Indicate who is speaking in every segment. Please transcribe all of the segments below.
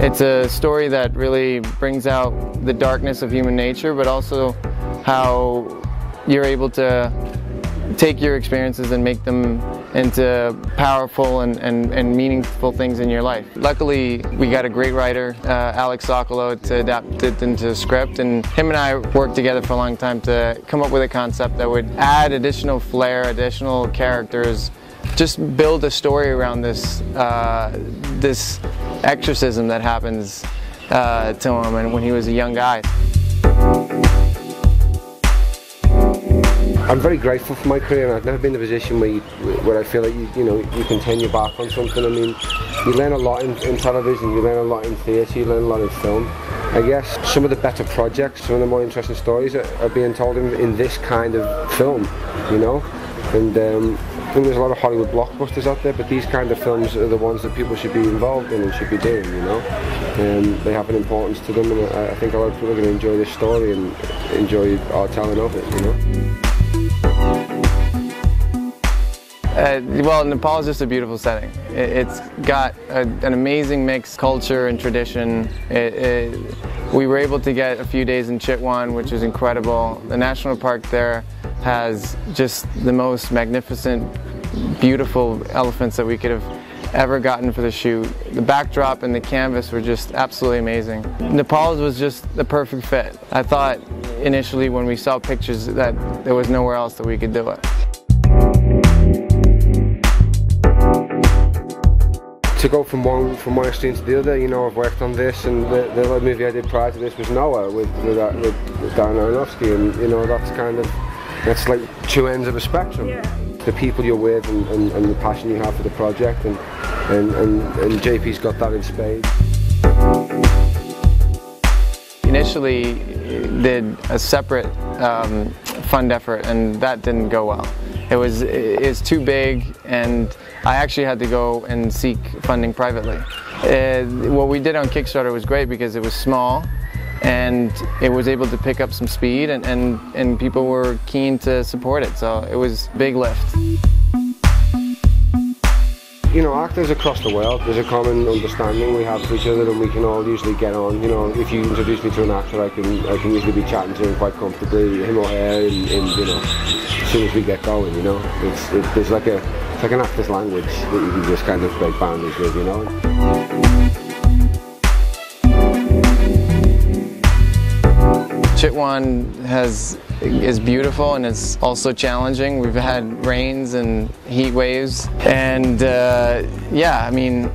Speaker 1: It's a story that really brings out the darkness of human nature, but also how you're able to take your experiences and make them into powerful and meaningful things in your life. Luckily, we got a great writer, Alex Sokolow, to adapt it into a script, and him and I worked together for a long time to come up with a concept that would add additional flair, additional characters, just build a story around this this exorcism that happens to him and when he was a young guy.
Speaker 2: I'm very grateful for my career, and I've never been in a position where I feel like you can turn your back on something. I mean, you learn a lot in television, you learn a lot in theatre, you learn a lot in film. I guess some of the better projects, some of the more interesting stories are being told in this kind of film, you know. And there's a lot of Hollywood blockbusters out there, but these kind of films are the ones that people should be involved in and should be doing, you know. They have an importance to them, and I think a lot of people are going to enjoy this story and enjoy our telling of it, you know.
Speaker 1: Well, Nepal is just a beautiful setting. It's got an amazing mixed culture and tradition. We were able to get a few days in Chitwan, which is incredible. The national park there has just the most magnificent, beautiful elephants that we could have ever gotten for the shoot. The backdrop and the canvas were just absolutely amazing. Nepal was just the perfect fit. I thought initially when we saw pictures that there was nowhere else that we could do it.
Speaker 2: To go from one extreme to the other, you know, I've worked on this, and the other movie I did prior to this was Noah with Darren Aronofsky, and you know, that's like two ends of a spectrum. Yeah. The people you're with and the passion you have for the project, and JP's got that in spades. Initially
Speaker 1: Did a separate fund effort, and that didn't go well. It's too big, and I actually had to go and seek funding privately. What we did on Kickstarter was great because it was small and it was able to pick up some speed, and people were keen to support it, so it was a big lift. You know, actors across the world, there's a common understanding we have for each other, and we can all usually get on. You know, if you introduce me to an actor, I can usually be chatting to him quite comfortably, him or her, and you know, as soon as we get going, you know, it's like an actor's language that you can just kind of break boundaries with, you know. Chitwan is beautiful, and it's also challenging. We've had rains and heat waves, and yeah, I mean,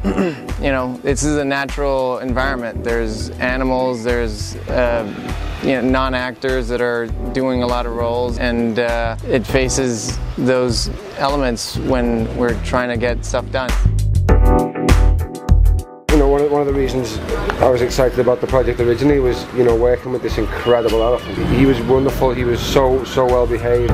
Speaker 1: you know, this is a natural environment. There's animals, there's you know, non-actors that are doing a lot of roles, and it faces those elements when we're trying to get stuff done.
Speaker 2: You know, one of the reasons I was excited about the project originally was, you know, working with this incredible elephant. He was wonderful, he was so well behaved.